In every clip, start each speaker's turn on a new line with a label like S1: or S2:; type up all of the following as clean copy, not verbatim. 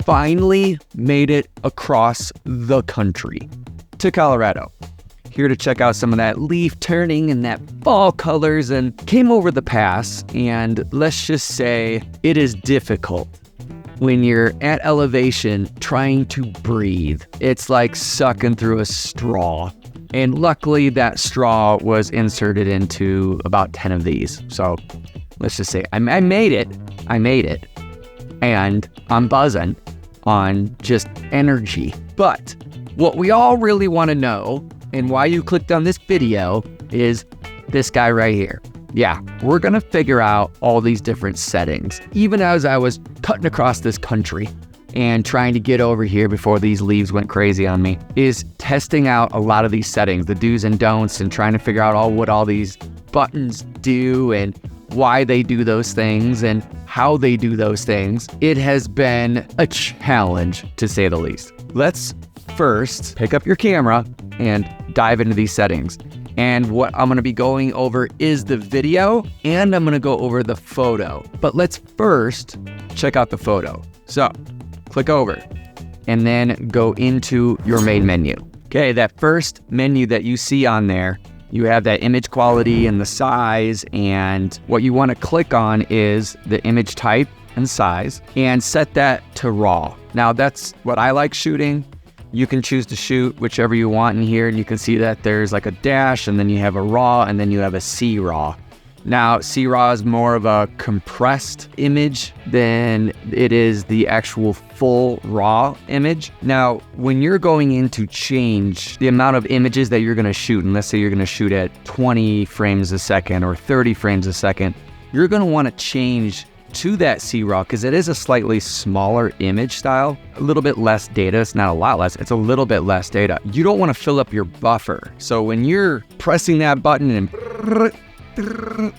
S1: finally made it across the country to Colorado. Here to check out some of that leaf turning and that fall colors, and came over the pass, and let's just say it is difficult when you're at elevation trying to breathe. It's like sucking through a straw. And luckily that straw was inserted into about 10 of these. So let's just say I made it. And I'm buzzing on just energy. But what we all really want to know, and why you clicked on this video, is this guy right here. Yeah, we're gonna figure out all these different settings. Even as I was cutting across this country and trying to get over here before these leaves went crazy on me, is testing out a lot of these settings, the do's and don'ts, and trying to figure out what all these buttons do and why they do those things and how they do those things. It has been a challenge, to say the least. Let's first pick up your camera and dive into these settings. And what I'm gonna be going over is the video, and I'm gonna go over the photo. But let's first check out the photo. So click over and then go into your main menu. Okay, that first menu that you see on there, you have that image quality and the size, and what you wanna click on is the image type and size, and set that to RAW. Now that's what I like shooting. You can choose to shoot whichever you want in here, and you can see that there's like a dash, and then you have a RAW, and then you have a C-RAW. Now, C-RAW is more of a compressed image than it is the actual full RAW image. Now, when you're going in to change the amount of images that you're gonna shoot, and let's say you're gonna shoot at 20 frames a second or 30 frames a second, you're gonna wanna change to that C-RAW because it is a slightly smaller image style, a little bit less data. It's not a lot less, it's a little bit less data. You don't want to fill up your buffer. So when you're pressing that button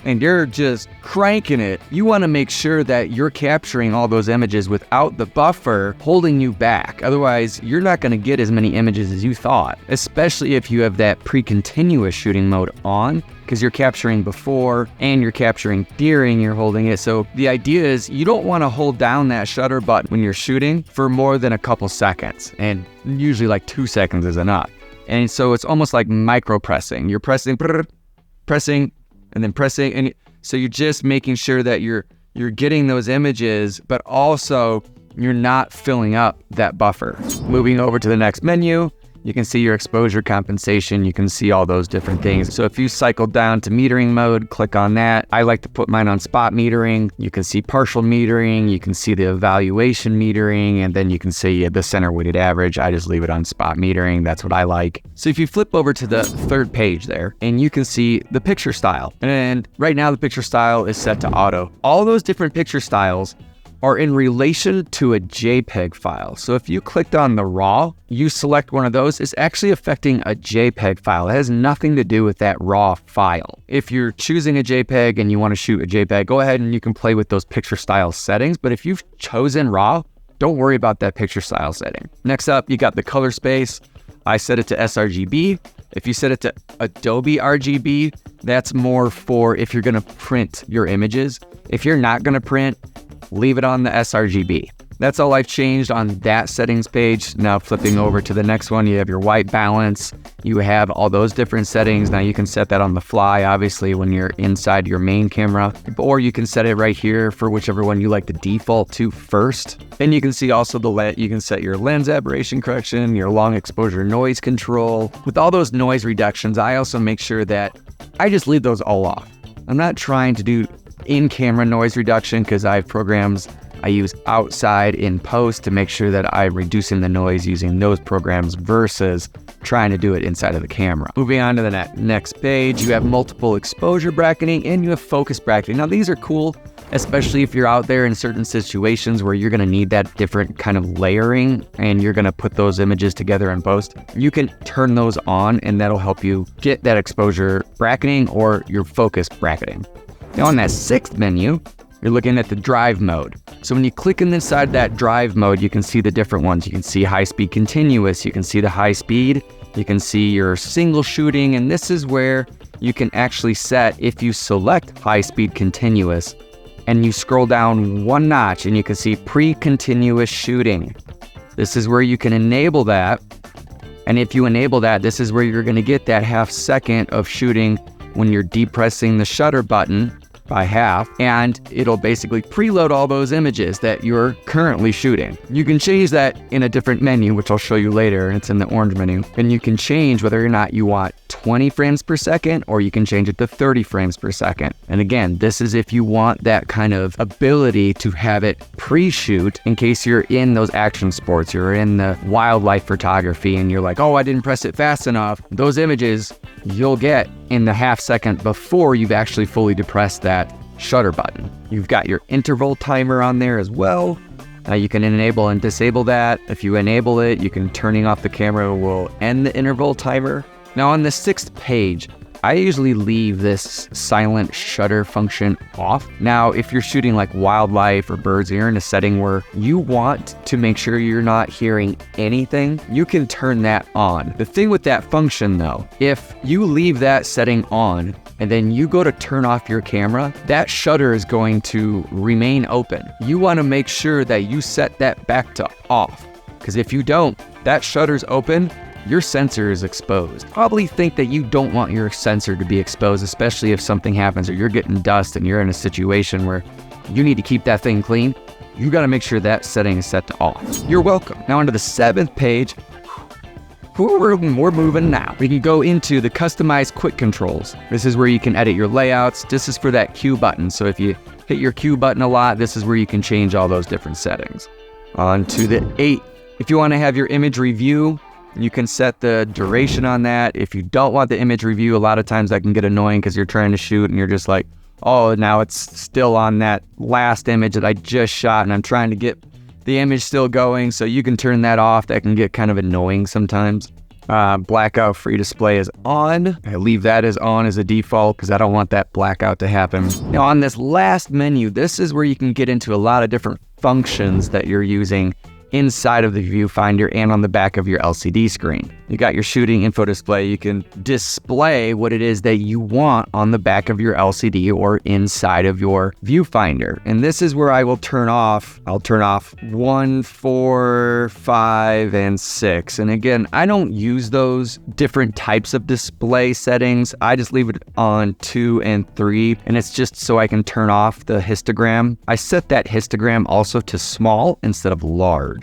S1: and you're just cranking it, you want to make sure that you're capturing all those images without the buffer holding you back. Otherwise, you're not going to get as many images as you thought, especially if you have that pre-continuous shooting mode on, because you're capturing before and you're capturing during you're holding it. So the idea is you don't want to hold down that shutter button when you're shooting for more than a couple seconds, and usually like 2 seconds is enough. And so it's almost like micro pressing. You're pressing, and then pressing, and so you're just making sure that you're getting those images, but also you're not filling up that buffer. Moving over to the next menu, you can see your exposure compensation. You can see all those different things. So if you cycle down to metering mode, click on that. I like to put mine on spot metering. You can see partial metering. You can see the evaluation metering, and then you can see the center weighted average. I just leave it on spot metering. That's what I like. So if you flip over to the third page there, and you can see the picture style. And right now the picture style is set to auto. All those different picture styles are in relation to a JPEG file. So if you clicked on the RAW, you select one of those, it's actually affecting a JPEG file. It has nothing to do with that RAW file. If you're choosing a JPEG and you want to shoot a JPEG, go ahead and you can play with those picture style settings. But if you've chosen RAW, don't worry about that picture style setting. Next up, you got the color space. I set it to sRGB. If you set it to Adobe RGB, that's more for if you're gonna print your images. If you're not gonna print, leave it on the sRGB. That's all I've changed on that settings page. Now flipping over to the next one, you have your white balance. You have all those different settings. Now you can set that on the fly, obviously, when you're inside your main camera, or you can set it right here for whichever one you like to default to first. And you can see also you can set your lens aberration correction, your long exposure noise control. With all those noise reductions, I also make sure that I just leave those all off. I'm not trying to do in-camera noise reduction because I have programs I use outside in post to make sure that I'm reducing the noise using those programs versus trying to do it inside of the camera. Moving on to the next page, you have multiple exposure bracketing and you have focus bracketing. Now these are cool, especially if you're out there in certain situations where you're gonna need that different kind of layering and you're gonna put those images together in post. You can turn those on and that'll help you get that exposure bracketing or your focus bracketing. Now on that sixth menu, you're looking at the drive mode. So when you click inside that drive mode, you can see the different ones. You can see high speed continuous, you can see the high speed, you can see your single shooting, and this is where you can actually set, if you select high speed continuous and you scroll down one notch and you can see pre-continuous shooting. This is where you can enable that. And if you enable that, this is where you're going to get that half second of shooting when you're depressing the shutter button by half, and it'll basically preload all those images that you're currently shooting. You can change that in a different menu, which I'll show you later. It's in the orange menu. And you can change whether or not you want 20 frames per second, or you can change it to 30 frames per second. And again, this is if you want that kind of ability to have it pre-shoot in case you're in those action sports, you're in the wildlife photography, and you're like, oh, I didn't press it fast enough. Those images you'll get in the half second before you've actually fully depressed that shutter button. You've got your interval timer on there as well. You can enable and disable that. If you enable it, you can turning off the camera will end the interval timer. Now on the 6th page, I usually leave this silent shutter function off. Now, if you're shooting like wildlife or birds, you're in a setting where you want to make sure you're not hearing anything, you can turn that on. The thing with that function though, if you leave that setting on and then you go to turn off your camera, that shutter is going to remain open. You want to make sure that you set that back to off, because if you don't, that shutter's open, your sensor is exposed. Probably think that you don't want your sensor to be exposed, especially if something happens or you're getting dust and you're in a situation where you need to keep that thing clean. You got to make sure that setting is set to off. You're welcome. Now onto the 7th page. We're moving now. We can go into the customized quick controls. This is where you can edit your layouts. This is for that Q button. So if you hit your Q button a lot, this is where you can change all those different settings. On to the 8th. If you want to have your image review, you can set the duration on that. If you don't want the image review, a lot of times that can get annoying because you're trying to shoot and you're just like, oh, now it's still on that last image that I just shot and I'm trying to get the image still going. So you can turn that off. That can get kind of annoying sometimes. Blackout free display is on. I leave that as on as a default because I don't want that blackout to happen. Now on this last menu, this is where you can get into a lot of different functions that you're using inside of the viewfinder and on the back of your LCD screen. You got your shooting info display. You can display what it is that you want on the back of your LCD or inside of your viewfinder. And this is where I will turn off. I'll turn off 1, 4, 5, and 6. And again, I don't use those different types of display settings. I just leave it on 2 and 3. And it's just so I can turn off the histogram. I set that histogram also to small instead of large.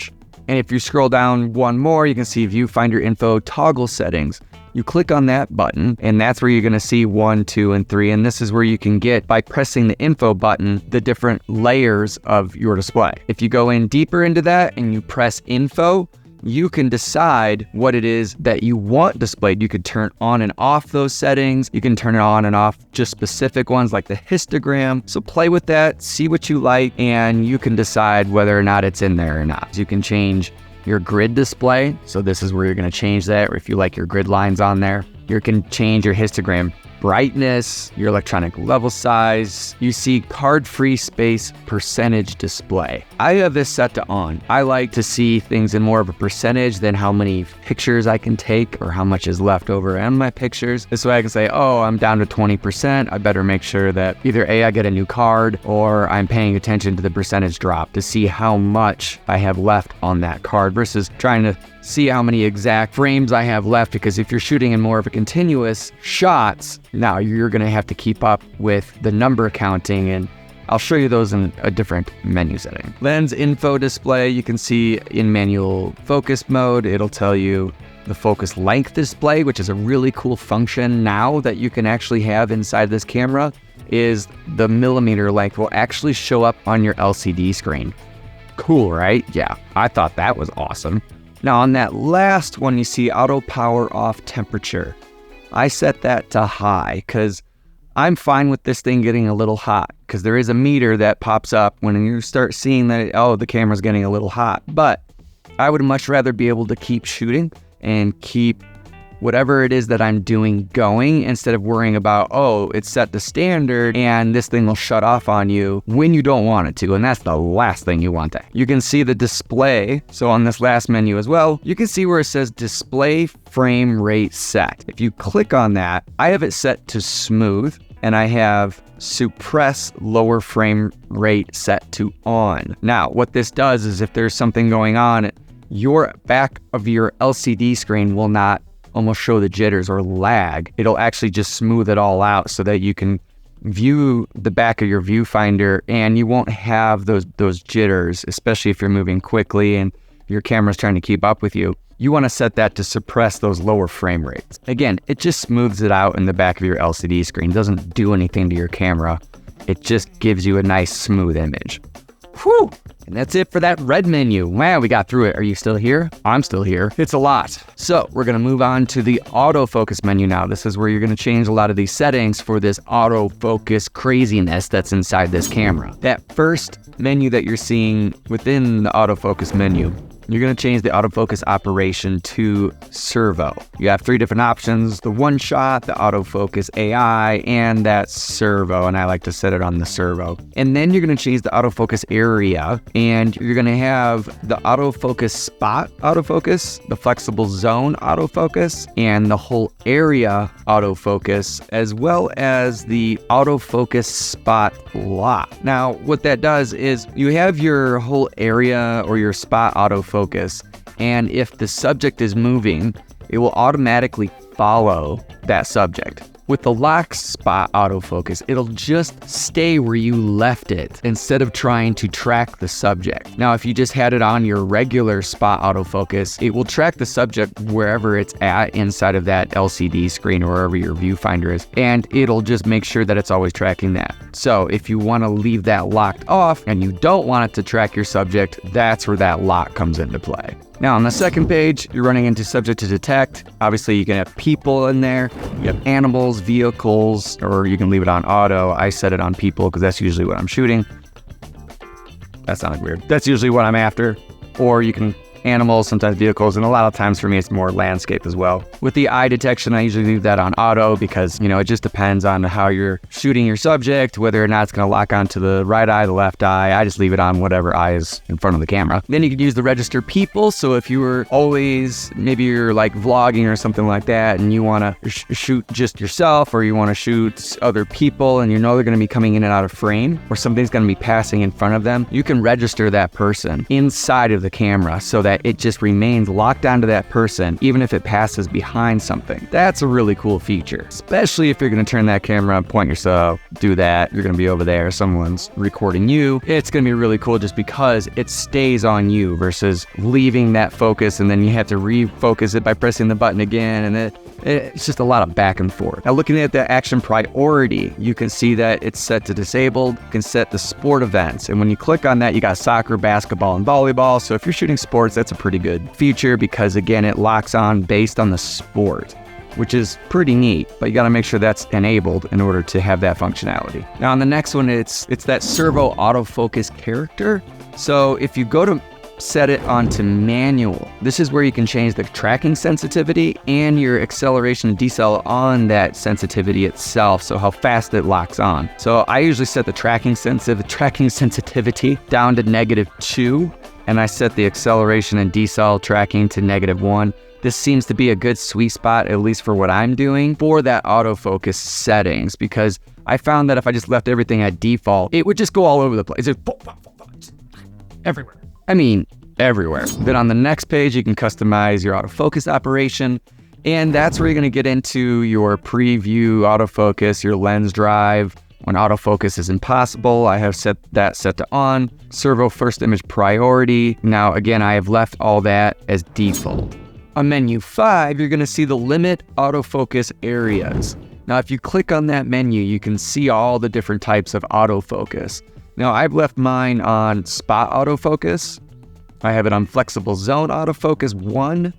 S1: And if you scroll down one more, you can see viewfinder info toggle settings. You click on that button and that's where you're going to see 1, 2, and 3. And this is where you can get, by pressing the info button, the different layers of your display. If you go in deeper into that and you press info, you can decide what it is that you want displayed. You could turn on and off those settings. You can turn it on and off just specific ones like the histogram. So play with that, see what you like, and you can decide whether or not it's in there or not. You can change your grid display. So this is where you're going to change that, or if you like your grid lines on there. You can change your histogram brightness, your electronic level size. You see card-free space percentage display. I have this set to on. I like to see things in more of a percentage than how many pictures I can take or how much is left over in my pictures. This way I can say, oh, I'm down to 20%. I better make sure that either A, I get a new card, or I'm paying attention to the percentage drop to see how much I have left on that card versus trying to see how many exact frames I have left, because if you're shooting in more of a continuous shots, now you're going to have to keep up with the number counting, and I'll show you those in a different menu setting. Lens info display, you can see in manual focus mode, it'll tell you the focus length display, which is a really cool function now that you can actually have inside this camera, is the millimeter length will actually show up on your LCD screen. Cool, right? Yeah, I thought that was awesome. Now on that last one, you see auto power off temperature. I set that to high because I'm fine with this thing getting a little hot, because there is a meter that pops up when you start seeing that, oh, the camera's getting a little hot. But I would much rather be able to keep shooting and keep whatever it is that I'm doing going, instead of worrying about, oh, it's set to standard and this thing will shut off on you when you don't want it to. And that's the last thing you want. That you can see the display. So on this last menu as well, you can see where it says display frame rate set. If you click on that, I have it set to smooth, and I have suppress lower frame rate set to on. Now, what this does is if there's something going on, your back of your LCD screen will not almost show the jitters or lag. It'll actually just smooth it all out so that you can view the back of your viewfinder and you won't have those jitters, especially if you're moving quickly and your camera's trying to keep up with you. You want to set that to suppress those lower frame rates. Again, it just smooths it out in the back of your LCD screen. It doesn't do anything to your camera. It just gives you a nice smooth image. Whew! And that's it for that red menu. Wow, we got through it. Are you still here? I'm still here. It's a lot. So we're gonna move on to the autofocus menu now. This is where you're gonna change a lot of these settings for this autofocus craziness that's inside this camera. That first menu that you're seeing within the autofocus menu, you're gonna change the autofocus operation to servo. You have 3 different options: the one shot, the autofocus AI, and that servo, and I like to set it on the servo. And then you're gonna change the autofocus area, and you're gonna have the autofocus spot autofocus, the flexible zone autofocus, and the whole area autofocus, as well as the autofocus spot lock. Now, what that does is you have your whole area or your spot autofocus, and if the subject is moving, it will automatically follow that subject. With the lock spot autofocus, it'll just stay where you left it instead of trying to track the subject. Now, if you just had it on your regular spot autofocus, it will track the subject wherever it's at inside of that LCD screen or wherever your viewfinder is, and it'll just make sure that it's always tracking that. So if you want to leave that locked off and you don't want it to track your subject, that's where that lock comes into play. Now on the second page, you're running into subject to detect. Obviously you can have people in there, you have animals, vehicles, or you can leave it on auto. I set it on people because that's usually what I'm shooting. That sounded weird. That's usually what I'm after. Or you can animals, sometimes vehicles, and a lot of times for me it's more landscape as well. With the eye detection, I usually leave that on auto because, it just depends on how you're shooting your subject, whether or not it's going to lock onto the right eye, the left eye. I just leave it on whatever eye is in front of the camera. Then you could use the register people. So if you were always, maybe you're like vlogging or something like that and you want to shoot just yourself, or you want to shoot other people and they're going to be coming in and out of frame, or something's going to be passing in front of them, you can register that person inside of the camera so that it just remains locked onto that person even if it passes behind something. That's a really cool feature, especially if you're going to turn that camera, point yourself, do that, you're going to be over there, someone's recording you. It's going to be really cool just because it stays on you versus leaving that focus and then you have to refocus it by pressing the button again, and it's just a lot of back and forth. Now looking at the action priority, you can see that it's set to disabled. You can set the sport events, and when you click on that, you got soccer, basketball, and volleyball. So if you're shooting sports, that's a pretty good feature because again, it locks on based on the sport, which is pretty neat, but you got to make sure that's enabled in order to have that functionality. Now on the next one, it's that servo autofocus character. So if you go to set it onto manual, this is where you can change the tracking sensitivity and your acceleration and decel on that sensitivity itself, so how fast it locks on. So I usually set the tracking sensitivity down to -2, and I set the acceleration and decel tracking to -1. This seems to be a good sweet spot, at least for what I'm doing, for that autofocus settings, because I found that if I just left everything at default, it would just go all over the place. It's everywhere. I mean, everywhere. Then on the next page, you can customize your autofocus operation, and that's where you're gonna get into your preview autofocus, your lens drive. When autofocus is impossible, I have set to on. Servo first image priority. Now, again, I have left all that as default. On menu 5, you're gonna see the limit autofocus areas. Now, if you click on that menu, you can see all the different types of autofocus. Now, I've left mine on spot autofocus. I have it on flexible zone autofocus 1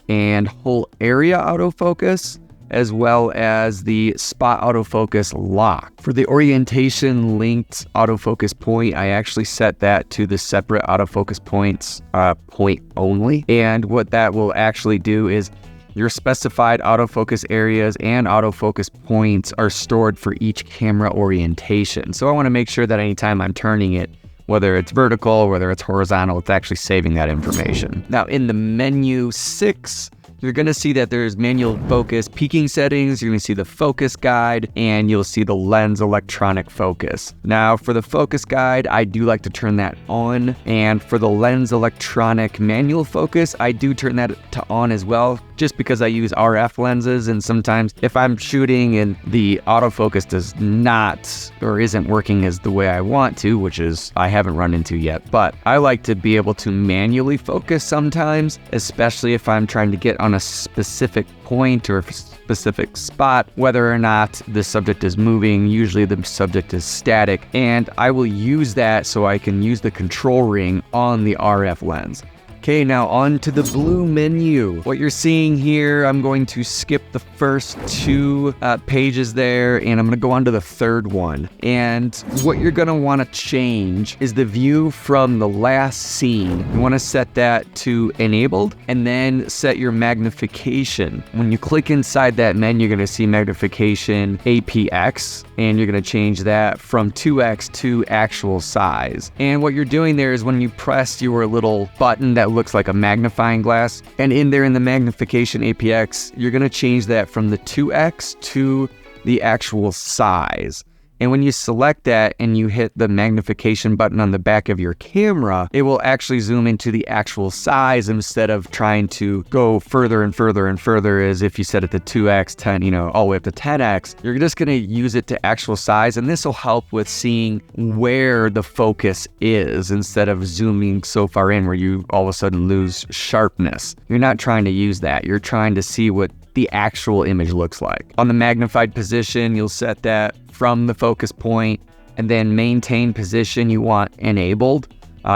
S1: and whole area autofocus, as well as the spot autofocus lock. For the orientation linked autofocus point, I actually set that to the separate autofocus points point only. And what that will actually do is your specified autofocus areas and autofocus points are stored for each camera orientation. So I want to make sure that anytime I'm turning it, whether it's vertical, whether it's horizontal, it's actually saving that information. Now in the menu 6, you're gonna see that there's manual focus peaking settings, you're gonna see the focus guide, and you'll see the lens electronic focus. Now for the focus guide, I do like to turn that on, and for the lens electronic manual focus, I do turn that to on as well, just because I use RF lenses, and sometimes if I'm shooting and the autofocus does not or isn't working as the way I want to, which is I haven't run into yet, but I like to be able to manually focus sometimes, especially if I'm trying to get on a specific point or a specific spot, whether or not the subject is moving. Usually the subject is static, and I will use that so I can use the control ring on the RF lens. Okay, now on to the blue menu. What you're seeing here, I'm going to skip the first two pages there, and I'm gonna go on to the third one. And what you're gonna wanna change is the view from the last scene. You wanna set that to enabled, and then set your magnification. When you click inside that menu, you're gonna see magnification APX, and you're gonna change that from 2x to actual size. And what you're doing there is when you press your little button that looks like a magnifying glass, and in there in the magnification APX, you're gonna change that from the 2x to the actual size. And when you select that and you hit the magnification button on the back of your camera, it will actually zoom into the actual size instead of trying to go further and further and further, as if you set it to 2x, 10, all the way up to 10x. You're just gonna use it to actual size, and this will help with seeing where the focus is instead of zooming so far in where you all of a sudden lose sharpness. You're not trying to use that. You're trying to see what the actual image looks like. On the magnified position, you'll set that from the focus point, and then maintain position you want enabled.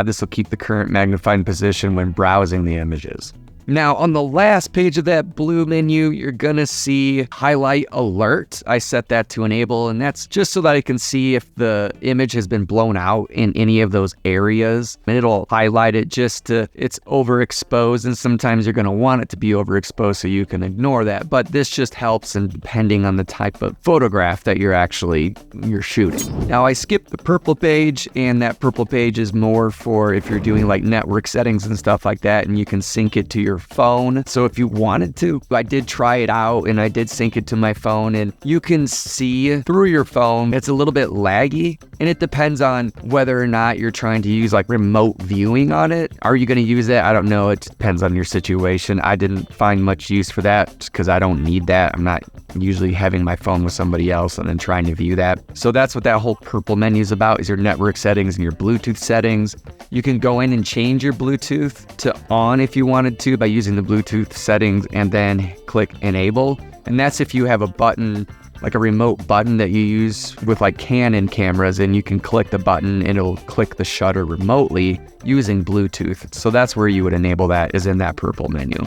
S1: This will keep the current magnified position when browsing the images. Now on the last page of that blue menu, you're gonna see highlight alert. I set that to enable, and that's just so that I can see if the image has been blown out in any of those areas. And it'll highlight it just to, it's overexposed, and sometimes you're gonna want it to be overexposed so you can ignore that. But this just helps, and depending on the type of photograph that you're shooting. Now I skipped the purple page, and that purple page is more for if you're doing like network settings and stuff like that, and you can sync it to your phone. So if you wanted to, I did try it out and I did sync it to my phone, and you can see through your phone. It's a little bit laggy, and it depends on whether or not you're trying to use like remote viewing on it. Are you going to use that? I don't know. It depends on your situation. I didn't find much use for that because I don't need that. I'm not usually having my phone with somebody else and then trying to view that. So that's what that whole purple menu is about, is your network settings and your Bluetooth settings. You can go in and change your Bluetooth to on if you wanted to by using the Bluetooth settings and then click enable. And that's if you have a button, like a remote button that you use with like Canon cameras, and you can click the button and it'll click the shutter remotely using Bluetooth. So that's where you would enable that, is in that purple menu.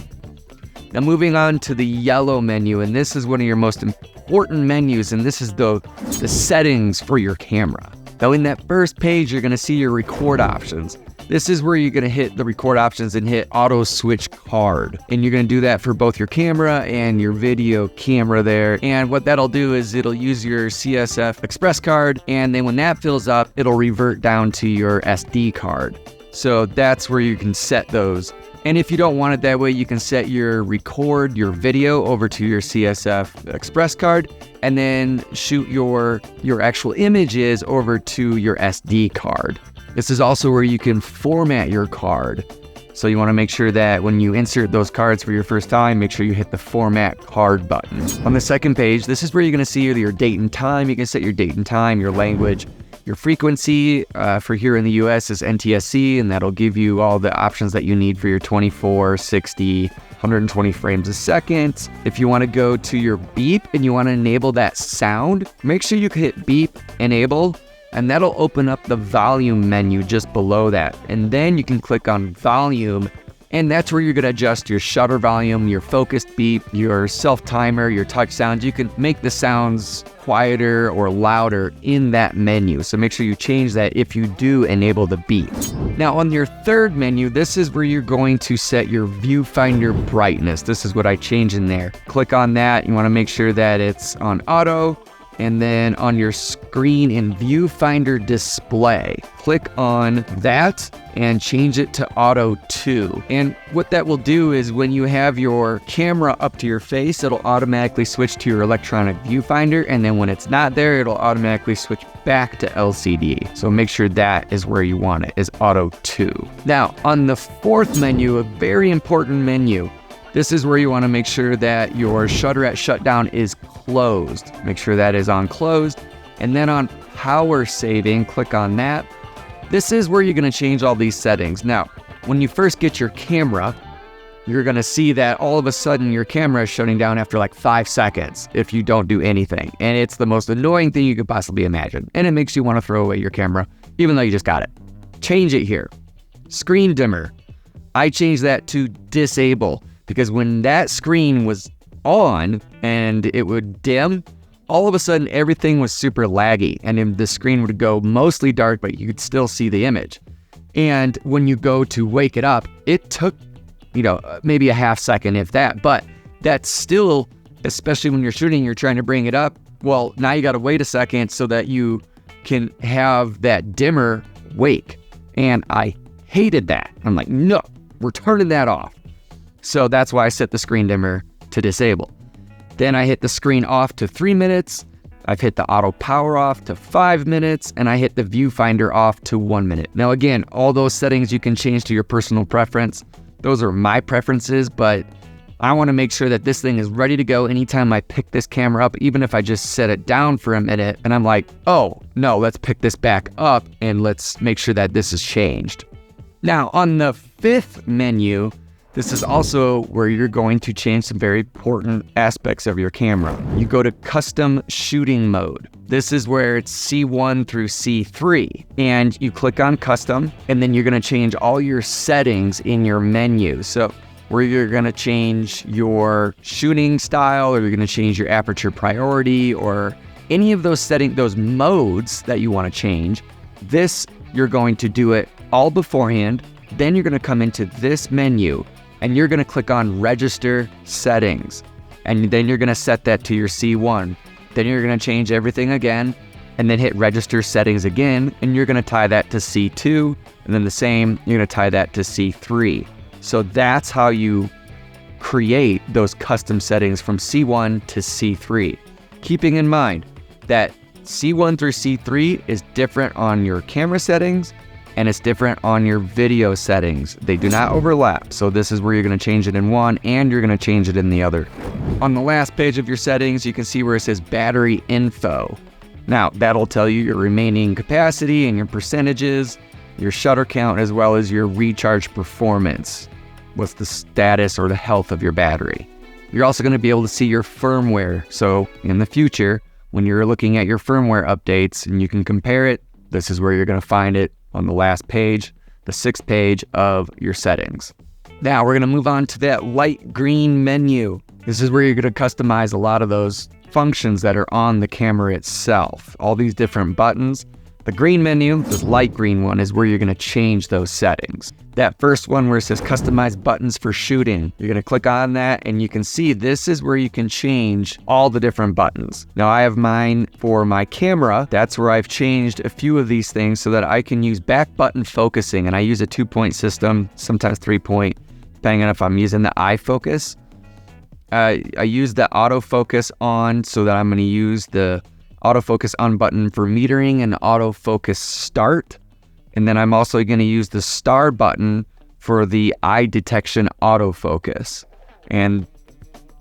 S1: Now moving on to the yellow menu, and this is one of your most important menus, and this is the settings for your camera. Now in that first page, you're gonna see your record options. This is where you're gonna hit the record options and hit auto switch card. And you're gonna do that for both your camera and your video camera there. And what that'll do is it'll use your CSF express card, and then when that fills up, it'll revert down to your SD card. So that's where you can set those. And if you don't want it that way, you can set your video over to your CSF express card, and then shoot your actual images over to your SD card. This is also where you can format your card. So you want to make sure that when you insert those cards for your first time, make sure you hit the format card button. On the second page, this is where you're going to see your date and time. You can set your date and time, your language. Your frequency for here in the US is NTSC, and that'll give you all the options that you need for your 24, 60, 120 frames a second. If you want to go to your beep and you want to enable that sound, make sure you hit beep enable, and that'll open up the volume menu just below that. And then you can click on volume, and that's where you're going to adjust your shutter volume, your focused beep, your self timer, your touch sounds. You can make the sounds quieter or louder in that menu. So make sure you change that if you do enable the beep. Now on your third menu, this is where you're going to set your viewfinder brightness. This is what I changed in there. Click on that. You want to make sure that it's on auto. and then on your screen in viewfinder display, click on that and change it to auto 2. And what that will do is when you have your camera up to your face, it'll automatically switch to your electronic viewfinder, and then when it's not there, it'll automatically switch back to LCD. So make sure that is where you want it, is auto 2. Now on the fourth menu, a very important menu, this is where you want to make sure that your shutter at shutdown is closed. Make sure that is on closed. And then on power saving, click on that. This is where you're going to change all these settings. Now, when you first get your camera, you're going to see that all of a sudden your camera is shutting down after like 5 seconds if you don't do anything. And it's the most annoying thing you could possibly imagine. And it makes you want to throw away your camera, even though you just got it. Change it here. Screen dimmer. I changed that to disable, because when that screen was on and it would dim, all of a sudden everything was super laggy and then the screen would go mostly dark, but you could still see the image. And when you go to wake it up, it took, maybe a half second, if that, but that's still, especially when you're shooting, you're trying to bring it up. Well, now you got to wait a second so that you can have that dimmer wake. And I hated that. I'm like, no, we're turning that off. So that's why I set the screen dimmer to disable. Then I hit the screen off to 3 minutes. I've hit the auto power off to 5 minutes, and I hit the viewfinder off to 1 minute. Now again, all those settings you can change to your personal preference. Those are my preferences, but I want to make sure that this thing is ready to go anytime I pick this camera up, even if I just set it down for a minute and I'm like, oh no, let's pick this back up and let's make sure that this is changed. Now on the fifth menu, this is also where you're going to change some very important aspects of your camera. You go to custom shooting mode. This is where it's C1 through C3, and you click on custom, and then you're gonna change all your settings in your menu. So where you're gonna change your shooting style, or you're gonna change your aperture priority, or any of those settings, those modes that you wanna change. This, you're going to do it all beforehand. Then you're gonna come into this menu, and you're gonna click on register settings. And then you're gonna set that to your C1. Then you're gonna change everything again, and then hit register settings again, and you're gonna tie that to C2, and then the same, you're gonna tie that to C3. So that's how you create those custom settings from C1 to C3. Keeping in mind that C1 through C3 is different on your camera settings, and it's different on your video settings. They do not overlap. So this is where you're gonna change it in one and you're gonna change it in the other. On the last page of your settings, you can see where it says battery info. Now that'll tell you your remaining capacity and your percentages, your shutter count, as well as your recharge performance. What's the status or the health of your battery? You're also gonna be able to see your firmware. So in the future, when you're looking at your firmware updates and you can compare it, this is where you're gonna find it. On the last page, the 6th page of your settings. Now we're gonna move on to that light green menu. This is where you're gonna customize a lot of those functions that are on the camera itself. All these different buttons. The green menu, this light green one, is where you're gonna change those settings. That first one where it says customize buttons for shooting, you're gonna click on that and you can see this is where you can change all the different buttons. Now I have mine for my camera. That's where I've changed a few of these things so that I can use back button focusing, and I use a 2-point system, sometimes 3-point, depending on if I'm using the iFocus. I use the autofocus on, so that I'm gonna use the autofocus on button for metering and autofocus start. And then I'm also going to use the star button for the eye detection autofocus. And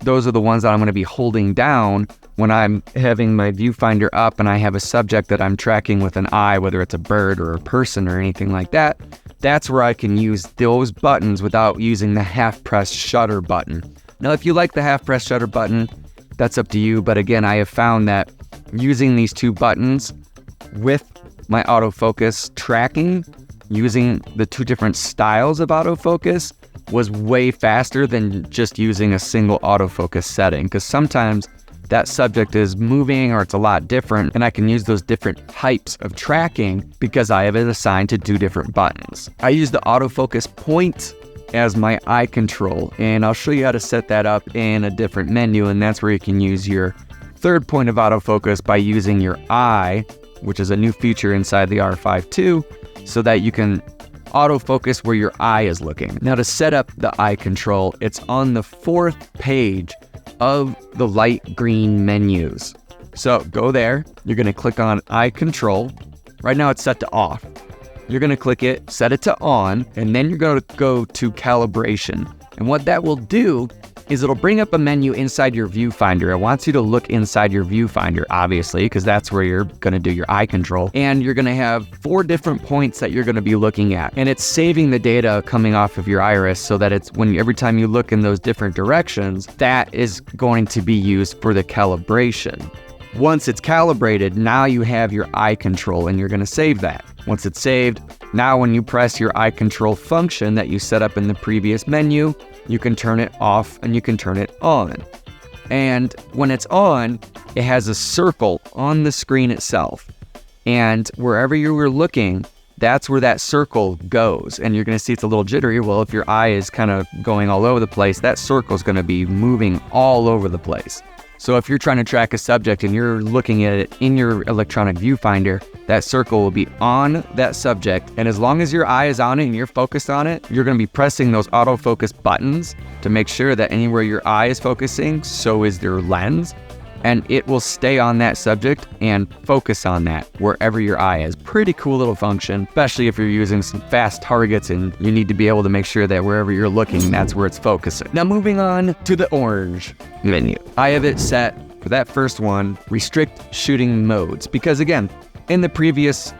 S1: those are the ones that I'm going to be holding down when I'm having my viewfinder up and I have a subject that I'm tracking with an eye, whether it's a bird or a person or anything like that. That's where I can use those buttons without using the half-press shutter button. Now, if you like the half-press shutter button, that's up to you. But again, I have found that using these two buttons with my autofocus tracking, using the two different styles of autofocus, was way faster than just using a single autofocus setting, because sometimes that subject is moving or it's a lot different, and I can use those different types of tracking because I have it assigned to 2 different buttons. I use the autofocus point as my eye control, and I'll show you how to set that up in a different menu, and that's where you can use your third point of autofocus by using your eye, which is a new feature inside the R5 II, so that you can autofocus where your eye is looking. Now to set up the eye control, it's on the 4th page of the light green menus. So go there, you're gonna click on eye control. Right now it's set to off. You're gonna click it, set it to on, and then you're gonna go to calibration. And what that will do is it'll bring up a menu inside your viewfinder. It wants you to look inside your viewfinder, obviously, because that's where you're gonna do your eye control. And you're gonna have 4 different points that you're gonna be looking at. And it's saving the data coming off of your iris so that it's every time you look in those different directions, that is going to be used for the calibration. Once it's calibrated, now you have your eye control and you're gonna save that. Once it's saved, now when you press your eye control function that you set up in the previous menu, you can turn it off and you can turn it on. And when it's on, it has a circle on the screen itself. And wherever you were looking, that's where that circle goes. And you're gonna see it's a little jittery. Well, if your eye is kind of going all over the place, that circle is gonna be moving all over the place. So if you're trying to track a subject and you're looking at it in your electronic viewfinder, that circle will be on that subject. And as long as your eye is on it and you're focused on it, you're gonna be pressing those autofocus buttons to make sure that anywhere your eye is focusing, so is your lens. And it will stay on that subject and focus on that wherever your eye is. Pretty cool little function, especially if you're using some fast targets and you need to be able to make sure that wherever you're looking, that's where it's focusing. Now moving on to the orange menu. I have it set for that first one, restrict shooting modes, because again, in the previous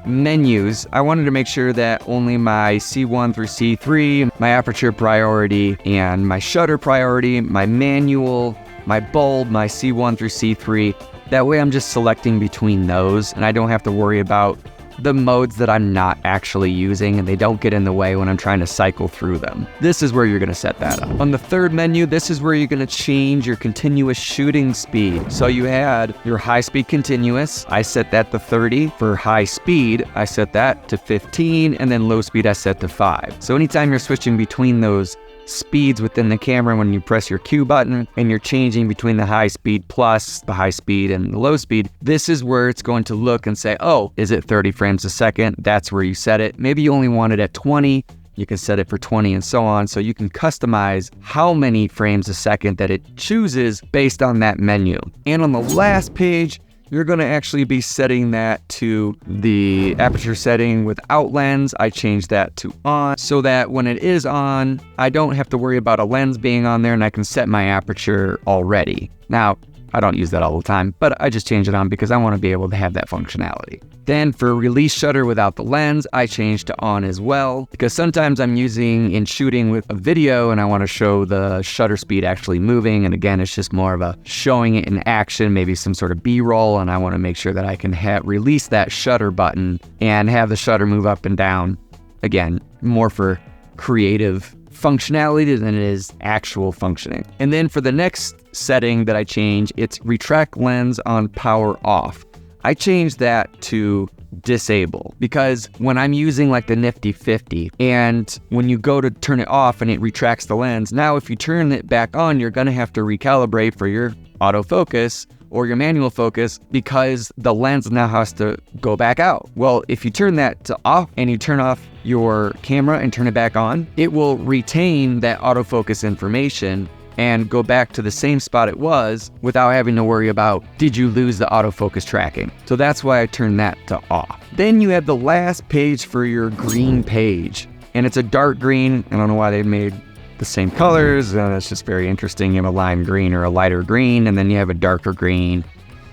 S1: menus, I wanted to make sure that only my C1 through C3, my aperture priority, and my shutter priority, my manual, my bulb, my C1 through C3. That way I'm just selecting between those and I don't have to worry about the modes that I'm not actually using and they don't get in the way when I'm trying to cycle through them. This is where you're gonna set that up. On the third menu, this is where you're gonna change your continuous shooting speed. So you had your high speed continuous. I set that to 30. For high speed, I set that to 15, and then low speed I set to 5. So anytime you're switching between those speeds within the camera, when you press your Q button and you're changing between the high speed plus the high speed and the low speed, this is where it's going to look and say, oh, is it 30 frames a second? That's where you set it. Maybe you only want it at 20. You can set it for 20 and so on. So you can customize how many frames a second that it chooses based on that menu. And on the last page, you're gonna actually be setting that to the aperture setting without lens. I changed that to on so that when it is on, I don't have to worry about a lens being on there and I can set my aperture already. Now, I don't use that all the time, but I just change it on because I wanna be able to have that functionality. Then for release shutter without the lens, I changed to on as well, because sometimes I'm using in shooting with a video and I wanna show the shutter speed actually moving. And again, it's just more of a showing it in action, maybe some sort of B-roll. And I wanna make sure that I can release that shutter button and have the shutter move up and down. Again, more for creative functionality than it is actual functioning. And then for the next setting that I change, it's retract lens on power off. I changed that to disable because when I'm using like the nifty 50 and when you go to turn it off and it retracts the lens, now if you turn it back on, you're gonna have to recalibrate for your autofocus or your manual focus because the lens now has to go back out. Well, if you turn that to off and you turn off your camera and turn it back on, it will retain that autofocus information and go back to the same spot it was without having to worry about, did you lose the autofocus tracking? So that's why I turned that to off. Then you have the last page for your green page, and it's a dark green. I don't know why they made the same colors. It's just very interesting. You have a lime green or a lighter green, and then you have a darker green.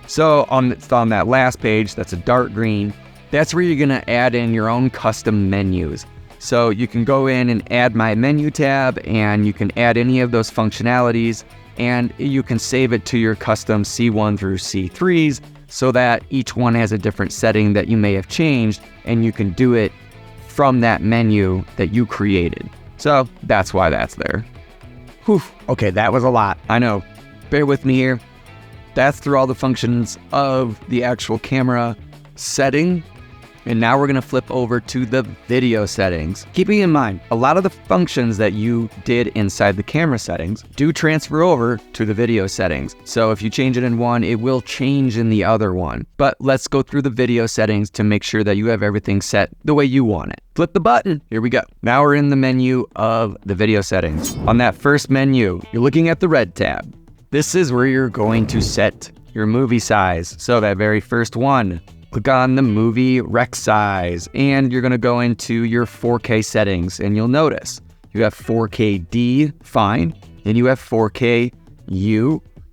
S1: So on that last page, that's a dark green. That's where you're gonna add in your own custom menus. So you can go in and add my menu tab and you can add any of those functionalities and you can save it to your custom C1 through C3s so that each one has a different setting that you may have changed and you can do it from that menu that you created. So that's why that's there. Whew, okay, that was a lot. I know, bear with me here. That's through all the functions of the actual camera setting. And now we're gonna flip over to the video settings. Keeping in mind, a lot of the functions that you did inside the camera settings do transfer over to the video settings. So if you change it in one, it will change in the other one. But let's go through the video settings to make sure that you have everything set the way you want it. Flip the button, here we go. Now we're in the menu of the video settings. On that first menu, you're looking at the red tab. This is where you're going to set your movie size. So that very first one, click on the movie rec size, and you're gonna go into your 4K settings, and you'll notice you have 4KD fine, and you have 4KU,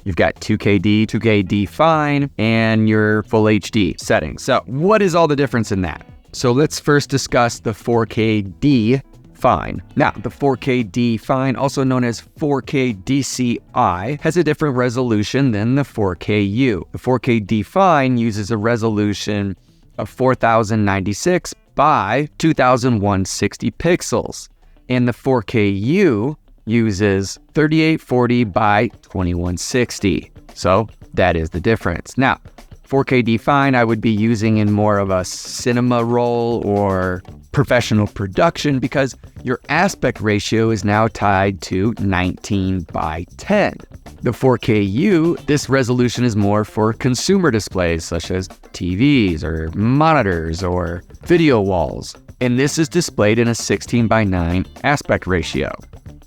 S1: you've got 2KD, 2KD fine, and your full HD settings. So what is all the difference in that? So let's first discuss the 4KD fine. Now, the 4KD fine, also known as 4K DCI, has a different resolution than the 4KU. The 4KD fine uses a resolution of 4096 by 2160 pixels, and the 4KU uses 3840 by 2160. So that is the difference. Now, 4KD fine I would be using in more of a cinema roll or professional production because your aspect ratio is now tied to 19:10. The 4KU, this resolution is more for consumer displays such as TVs or monitors or video walls. And this is displayed in a 16:9 aspect ratio.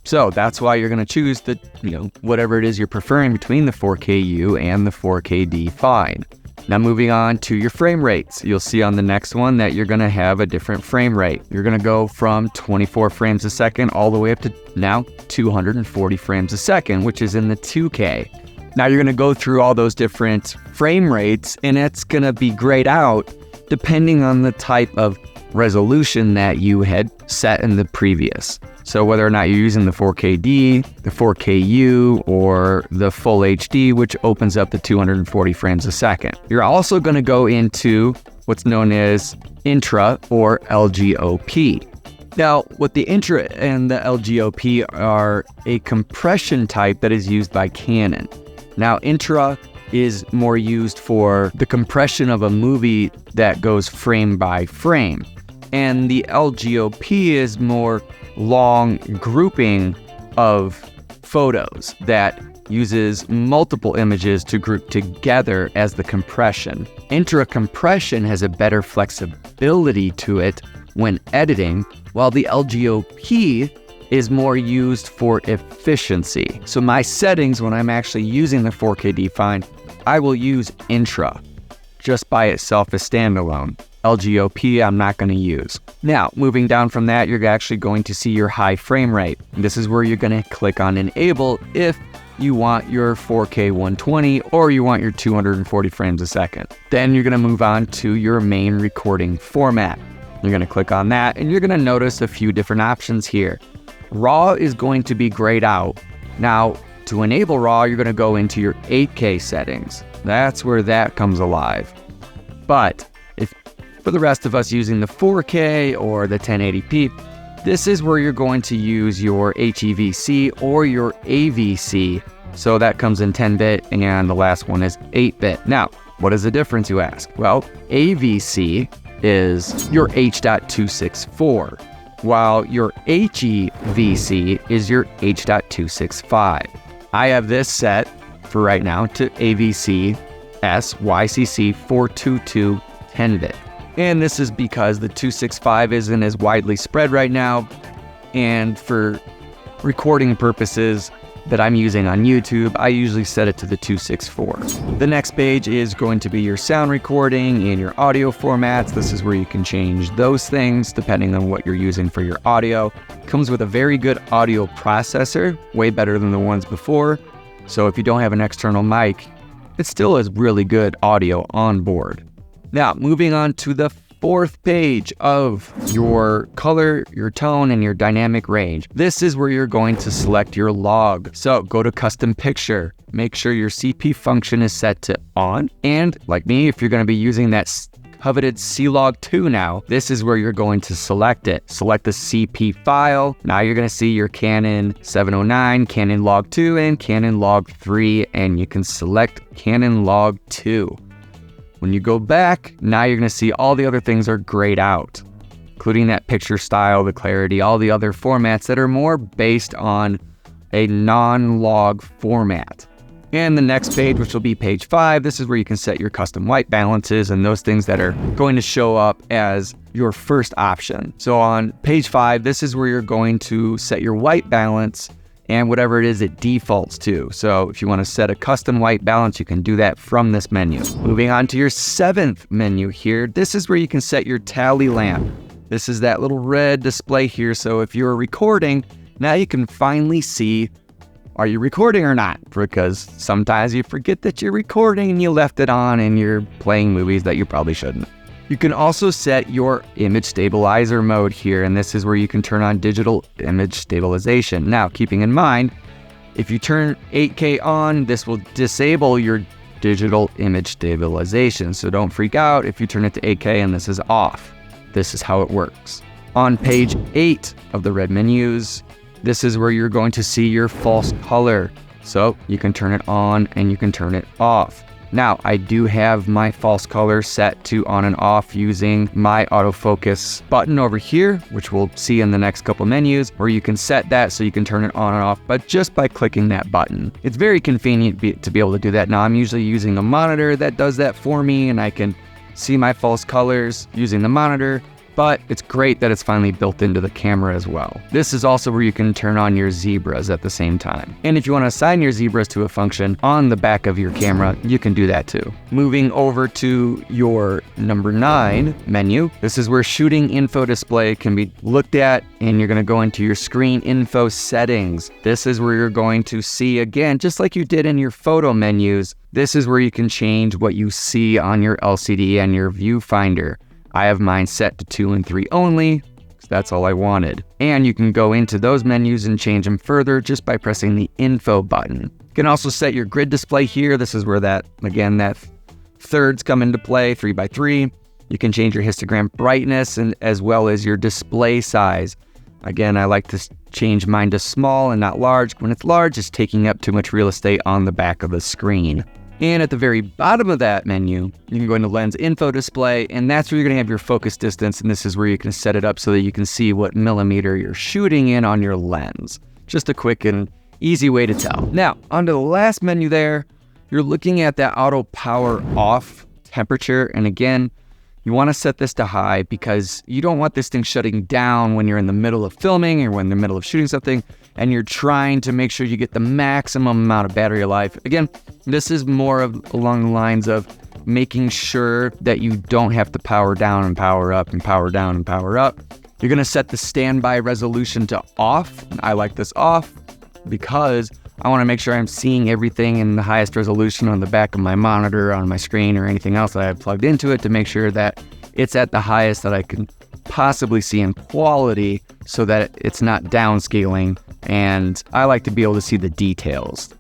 S1: So that's why you're gonna choose the, whatever it is you're preferring between the 4KU and the 4KD fine. Now moving on to your frame rates, you'll see on the next one that you're gonna have a different frame rate. You're gonna go from 24 frames a second all the way up to now 240 frames a second, which is in the 2K. Now you're gonna go through all those different frame rates, and it's gonna be grayed out depending on the type of resolution that you had set in the previous. So whether or not you're using the 4KD, the 4KU, or the full HD, which opens up to 240 frames a second. You're also going to go into what's known as intra or LGOP. Now, what the intra and the LGOP are a compression type that is used by Canon. Now, intra is more used for the compression of a movie that goes frame by frame. And the LGOP is more long grouping of photos that uses multiple images to group together as the compression. Intra-compression has a better flexibility to it when editing, while the LGOP is more used for efficiency. So my settings, when I'm actually using the 4KD fine, I will use intra just by itself as standalone. LGOP I'm not going to use. Now, moving down from that, you're actually going to see your high frame rate. This is where you're going to click on enable if you want your 4K 120 or you want your 240 frames a second. Then you're going to move on to your main recording format. You're going to click on that, and you're going to notice a few different options here. RAW is going to be grayed out. Now, to enable RAW, you're going to go into your 8K settings. That's where that comes alive. But for the rest of us using the 4K or the 1080p, this is where you're going to use your HEVC or your AVC. So that comes in 10-bit, and the last one is 8-bit. Now, what is the difference, you ask? Well, AVC is your H.264, while your HEVC is your H.265. I have this set for right now to AVC SYCC 422 10-bit. And this is because the 265 isn't as widely spread right now, and for recording purposes that I'm using on YouTube, I usually set it to the 264. The next page is going to be your sound recording and your audio formats. This is where you can change those things depending on what you're using for your audio. Comes with a very good audio processor, way better than the ones before. So if you don't have an external mic, it still has really good audio on board. Now, moving on to the fourth page of your color, your tone, and your dynamic range. This is where you're going to select your log. So go to custom picture, make sure your CP function is set to on. And like me, if you're going to be using that coveted C-Log 2 now, this is where you're going to select it. Select the CP file. Now you're going to see your Canon 709, Canon Log 2, and Canon Log 3, and you can select Canon Log 2. When you go back, now you're going to see all the other things are grayed out, including that picture style, the clarity, all the other formats that are more based on a non-log format. And the next page, which will be page 5, this is where you can set your custom white balances and those things that are going to show up as your first option. So on page 5, this is where you're going to set your white balance and whatever it is it defaults to. So if you want to set a custom white balance, you can do that from this menu. Moving on to your 7th menu here, this is where you can set your tally lamp. This is that little red display here. So if you're recording, now you can finally see, are you recording or not? Because sometimes you forget that you're recording and you left it on and you're playing movies that you probably shouldn't. You can also set your image stabilizer mode here, and this is where you can turn on digital image stabilization. Now, keeping in mind, if you turn 8K on, this will disable your digital image stabilization. So don't freak out if you turn it to 8K and this is off. This is how it works. On page 8 of the red menus, this is where you're going to see your false color. So you can turn it on and you can turn it off. Now, I do have my false color set to on and off using my autofocus button over here, which we'll see in the next couple menus, where you can set that so you can turn it on and off, but just by clicking that button. It's very convenient to be able to do that. Now, I'm usually using a monitor that does that for me, and I can see my false colors using the monitor, but it's great that it's finally built into the camera as well. This is also where you can turn on your zebras at the same time. And if you want to assign your zebras to a function on the back of your camera, you can do that too. Moving over to your number 9 menu, this is where shooting info display can be looked at, and you're going to go into your screen info settings. This is where you're going to see, again, just like you did in your photo menus, this is where you can change what you see on your LCD and your viewfinder. I have mine set to 2 and 3 only, because that's all I wanted. And you can go into those menus and change them further just by pressing the info button. You can also set your grid display here. This is where that thirds come into play, 3x3. You can change your histogram brightness and as well as your display size. Again, I like to change mine to small and not large. When it's large, it's taking up too much real estate on the back of the screen. And at the very bottom of that menu, you can go into lens info display, and that's where you're going to have your focus distance, and this is where you can set it up so that you can see what millimeter you're shooting in on your lens. Just a quick and easy way to tell. Now, onto the last menu there, you're looking at that auto power off temperature, and again, you want to set this to high because you don't want this thing shutting down when you're in the middle of filming or when you're in the middle of shooting something and you're trying to make sure you get the maximum amount of battery life. Again, this is more of along the lines of making sure that you don't have to power down and power up and power down and power up. You're going to set the standby resolution to off. I like this off because I want to make sure I'm seeing everything in the highest resolution on the back of my monitor, on my screen, or anything else that I have plugged into it to make sure that it's at the highest that I can possibly see in quality so that it's not downscaling, and I like to be able to see the details.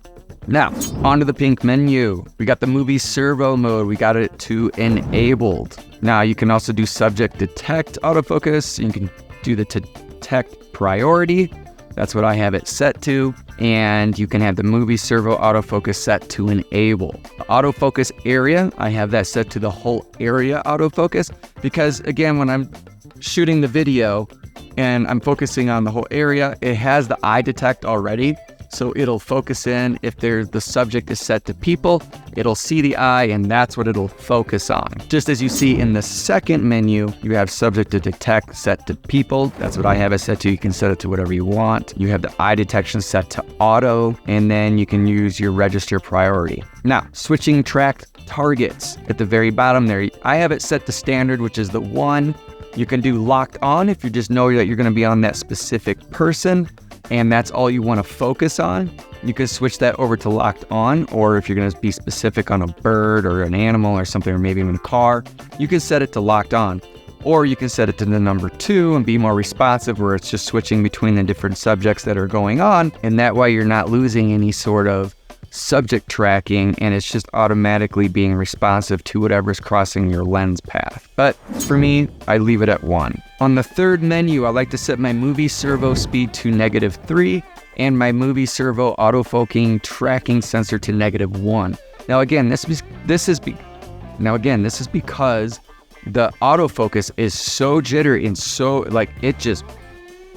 S1: Now, onto the pink menu. We got the movie servo mode. We got it to enabled. Now, you can also do subject detect autofocus. You can do the detect priority. That's what I have it set to. And you can have the movie servo autofocus set to enable. The autofocus area, I have that set to the whole area autofocus because again, when I'm shooting the video and I'm focusing on the whole area, it has the eye detect already. So it'll focus in. If the subject is set to people, it'll see the eye and that's what it'll focus on. Just as you see in the second menu, you have subject to detect set to people. That's what I have it set to. You can set it to whatever you want. You have the eye detection set to auto, and then you can use your register priority. Now, switching tracked targets at the very bottom there, I have it set to standard, which is the 1. You can do locked on if you just know that you're going to be on that specific person and that's all you want to focus on. You can switch that over to locked on, or if you're going to be specific on a bird or an animal or something, or maybe even a car, you can set it to locked on. Or you can set it to the number 2 and be more responsive, where it's just switching between the different subjects that are going on, and that way you're not losing any sort of subject tracking, and it's just automatically being responsive to whatever's crossing your lens path. But for me, I leave it at 1. On the third menu, I like to set my movie servo speed to -3 and my movie servo autofocusing tracking sensor to -1. Now again, this is Now again, this is because the autofocus is so jittery and so like it just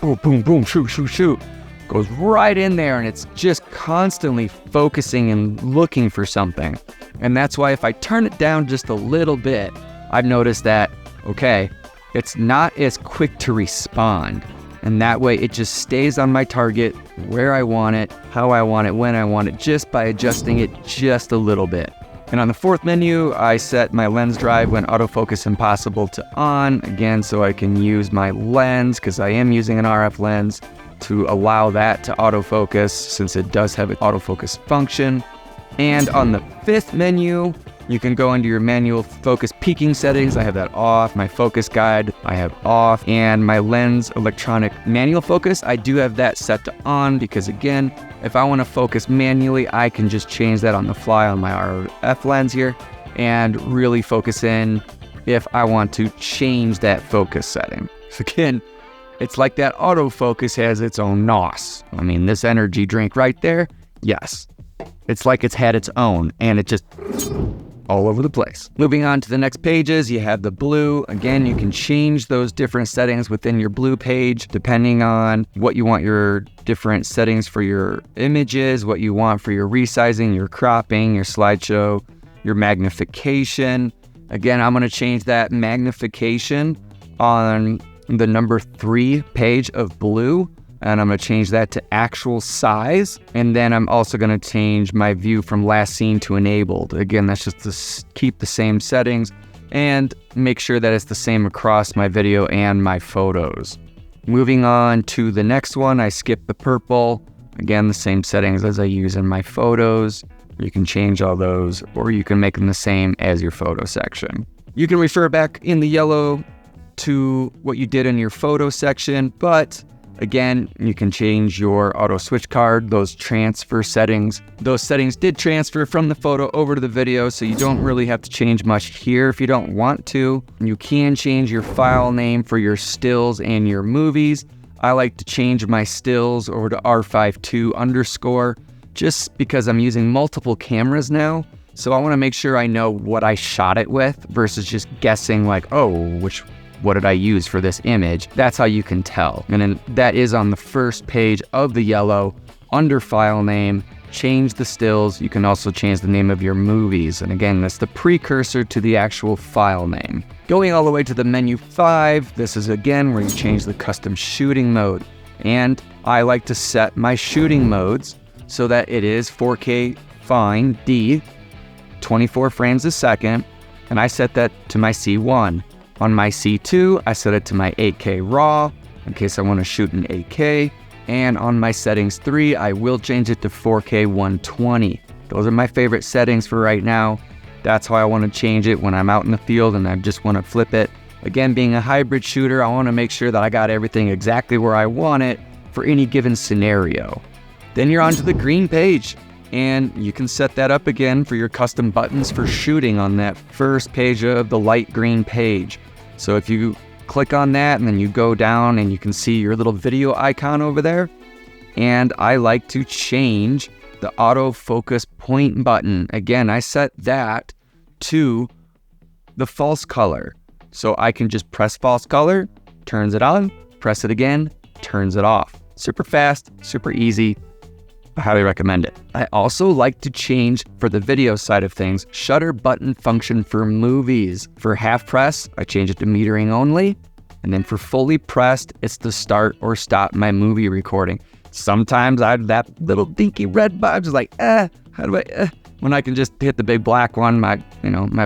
S1: boom, boom, boom, shoot, shoot, shoot, goes right in there, and it's just constantly focusing and looking for something. And that's why if I turn it down just a little bit, I've noticed that, okay, it's not as quick to respond. And that way it just stays on my target where I want it, how I want it, when I want it, just by adjusting it just a little bit. And on the fourth menu, I set my lens drive when autofocus impossible to on, again, so I can use my lens, because I am using an RF lens, to allow that to autofocus since it does have an autofocus function. And on the fifth menu, you can go into your manual focus peaking settings. I have that off. My focus guide, I have off. And my lens electronic manual focus, I do have that set to on because again, if I want to focus manually, I can just change that on the fly on my RF lens here and really focus in if I want to change that focus setting. So again, it's like that autofocus has its own NOS. I mean, this energy drink right there, yes. It's like it's had its own and it just all over the place. Moving on to the next pages, you have the blue. Again, you can change those different settings within your blue page depending on what you want your different settings for your images, what you want for your resizing, your cropping, your slideshow, your magnification. Again, I'm gonna change that magnification on the number 3 page of blue, and I'm gonna change that to actual size. And then I'm also gonna change my view from last seen to enabled. Again, that's just to keep the same settings and make sure that it's the same across my video and my photos. Moving on to the next one, I skip the purple. Again, the same settings as I use in my photos. You can change all those, or you can make them the same as your photo section. You can refer back in the yellow to what you did in your photo section, but again, you can change your auto switch card, those transfer settings. Those settings did transfer from the photo over to the video, so you don't really have to change much here if you don't want to. You can change your file name for your stills and your movies. I like to change my stills over to R52_, just because I'm using multiple cameras now. So I want to make sure I know what I shot it with versus just guessing like, oh, what did I use for this image? That's how you can tell. And then that is on the first page of the yellow under file name. Change the stills. You can also change the name of your movies. And again, that's the precursor to the actual file name. Going all the way to the menu 5, this is again where you change the custom shooting mode. And I like to set my shooting modes so that it is 4K fine D, 24 frames a second, and I set that to my C1. On my C2, I set it to my 8K RAW in case I want to shoot in 8K. And on my settings 3, I will change it to 4K 120. Those are my favorite settings for right now. That's how I want to change it when I'm out in the field and I just want to flip it. Again, being a hybrid shooter, I want to make sure that I got everything exactly where I want it for any given scenario. Then you're onto the green page. And you can set that up again for your custom buttons for shooting on that first page of the light green page. So if you click on that and then you go down and you can see your little video icon over there. And I like to change the autofocus point button. Again, I set that to the false color. So I can just press false color, turns it on, press it again, turns it off. Super fast, super easy. I highly recommend it. I also like to change, for the video side of things, shutter button function for movies. For half press, I change it to metering only. And then for fully pressed, it's to start or stop my movie recording. Sometimes I have that little dinky red button, just like, how do I, when I can just hit the big black one, my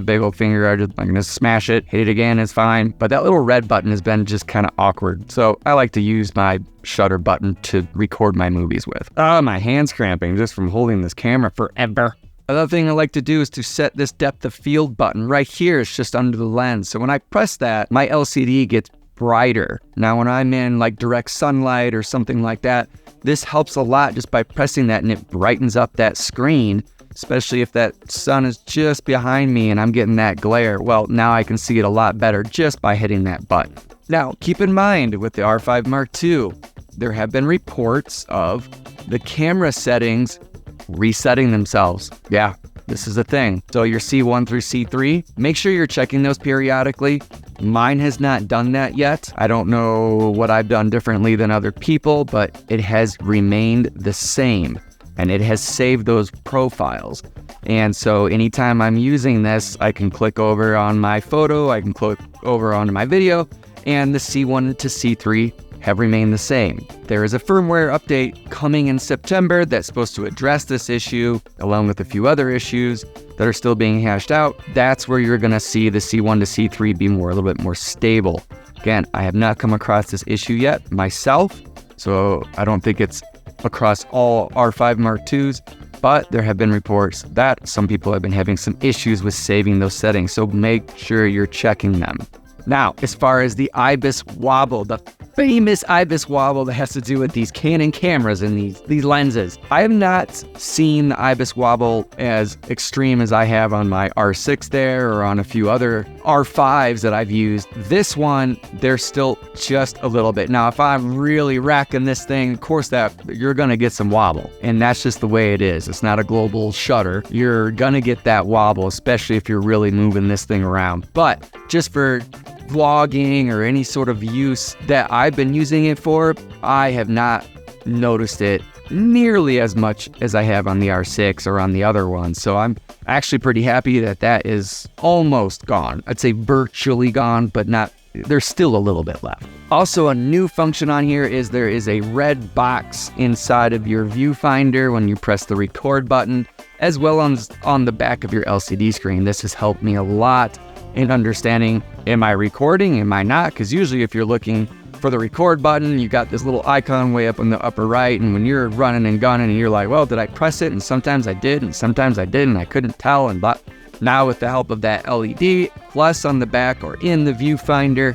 S1: big old finger, I can just smash it, hit it again, it's fine. But that little red button has been just kind of awkward. So I like to use my shutter button to record my movies with. My hand's cramping just from holding this camera forever. Another thing I like to do is to set this depth of field button right here. It's just under the lens. So when I press that, my LCD gets brighter. Now when I'm in like direct sunlight or something like that, this helps a lot just by pressing that, and it brightens up that screen, especially if that sun is just behind me and I'm getting that glare. Well, now I can see it a lot better just by hitting that button. Now, keep in mind with the R5 Mark II, there have been reports of the camera settings resetting themselves. Yeah, this is a thing. So your C1 through C3, make sure you're checking those periodically. Mine has not done that yet. I don't know what I've done differently than other people, but it has remained the same and it has saved those profiles. And so anytime I'm using this, I can click over on my photo, I can click over onto my video, and the C1 to C3 have remained the same. There is a firmware update coming in September that's supposed to address this issue, along with a few other issues that are still being hashed out. That's where you're gonna see the C1 to C3 be a little bit more stable. Again, I have not come across this issue yet myself, so I don't think it's across all R5 Mark IIs, but there have been reports that some people have been having some issues with saving those settings, so make sure you're checking them. Now, as far as the IBIS wobble, the famous IBIS wobble that has to do with these Canon cameras and these lenses, I have not seen the IBIS wobble as extreme as I have on my R6 there or on a few other R5s that I've used. This one, there's still just a little bit. Now, if I'm really racking this thing, of course that you're gonna get some wobble, and that's just the way it is. It's not a global shutter. You're gonna get that wobble, especially if you're really moving this thing around. But just for vlogging or any sort of use that I've been using it for, I have not noticed it nearly as much as I have on the R6 or on the other ones. So I'm actually pretty happy that that is almost gone. I'd say virtually gone, but not, there's still a little bit left. Also, a new function on here is there is a red box inside of your viewfinder when you press the record button, as well as on the back of your LCD screen. This has helped me a lot in understanding, am I recording, am I not? Because usually if you're looking for the record button, you got this little icon way up in the upper right, and when you're running and gunning and you're like, well, did I press it? And sometimes I did, and sometimes I didn't, I couldn't tell. And but now with the help of that LED plus on the back or in the viewfinder,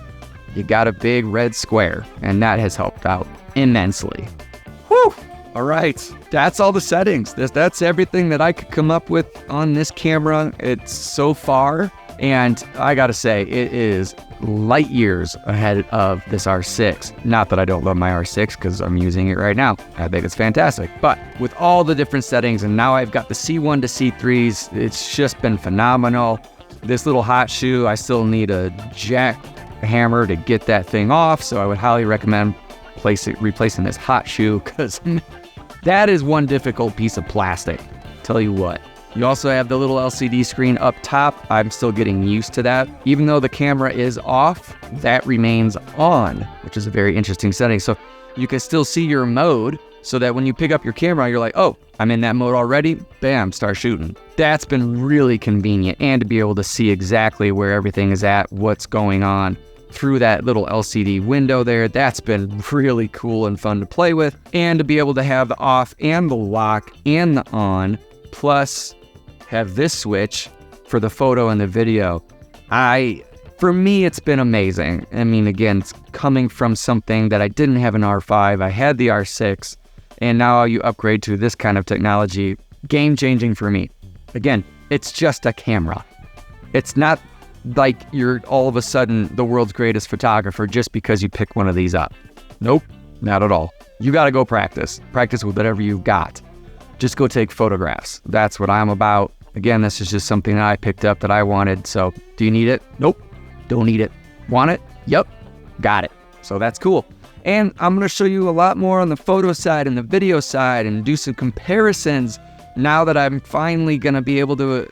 S1: you got a big red square, and that has helped out immensely. Whew! All right, that's all the settings. That's everything that I could come up with on this camera. It's so far. And I gotta say, it is light years ahead of this R6. Not that I don't love my R6, because I'm using it right now. I think it's fantastic. But with all the different settings, and now I've got the C1 to C3s, it's just been phenomenal. This little hot shoe, I still need a hammer to get that thing off, so I would highly recommend replacing this hot shoe, because that is one difficult piece of plastic. Tell you what. You also have the little LCD screen up top. I'm still getting used to that. Even though the camera is off, that remains on, which is a very interesting setting. So you can still see your mode, so that when you pick up your camera, you're like, oh, I'm in that mode already, bam, start shooting. That's been really convenient, and to be able to see exactly where everything is at, what's going on through that little LCD window there, that's been really cool and fun to play with. And to be able to have the off and the lock and the on, plus have this switch for the photo and the video. For me, it's been amazing. I mean, again, it's coming from something that I didn't have an R5. I had the R6, and now you upgrade to this kind of technology. Game changing for me. Again, it's just a camera. It's not like you're all of a sudden the world's greatest photographer just because you pick one of these up. Nope, not at all. You gotta go practice. Practice with whatever you've got. Just go take photographs. That's what I'm about. Again, this is just something that I picked up that I wanted. So do you need it? Nope. Don't need it. Want it? Yep. Got it. So that's cool. And I'm going to show you a lot more on the photo side and the video side and do some comparisons now that I'm finally going to be able to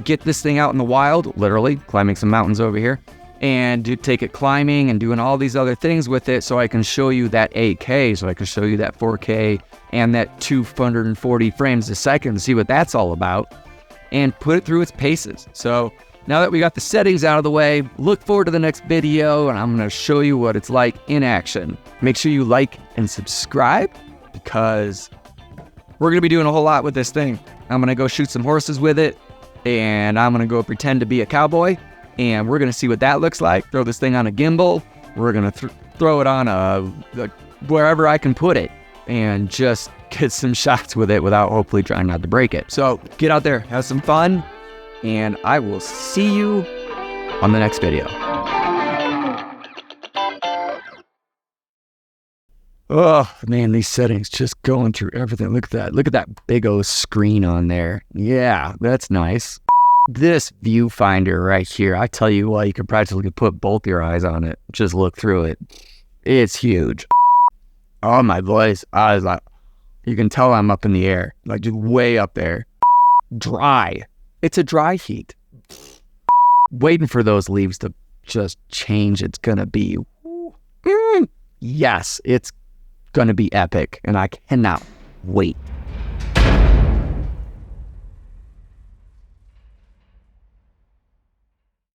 S1: get this thing out in the wild, literally climbing some mountains over here, and take it climbing and doing all these other things with it, so I can show you that 8K, so I can show you that 4K and that 240 frames a second to see what that's all about, and put it through its paces. So now that we got the settings out of the way, look forward to the next video, and I'm going to show you what it's like in action. Make sure you like and subscribe, because we're going to be doing a whole lot with this thing. I'm going to go shoot some horses with it, and I'm going to go pretend to be a cowboy, and we're going to see what that looks like. Throw this thing on a gimbal. We're going to throw it on wherever I can put it, and just get some shots with it without hopefully trying not to break it. So get out there, have some fun, and I will see you on the next video. Oh man, these settings just going through everything. Look at that. Look at that big old screen on there. Yeah, that's nice. This viewfinder right here, I tell you what, you could practically put both your eyes on it. Just look through it. It's huge. Oh my voice. I was like, you can tell I'm up in the air, like just way up there. Dry. It's a dry heat. Waiting for those leaves to just change. It's gonna be, yes, it's gonna be epic, and I cannot wait.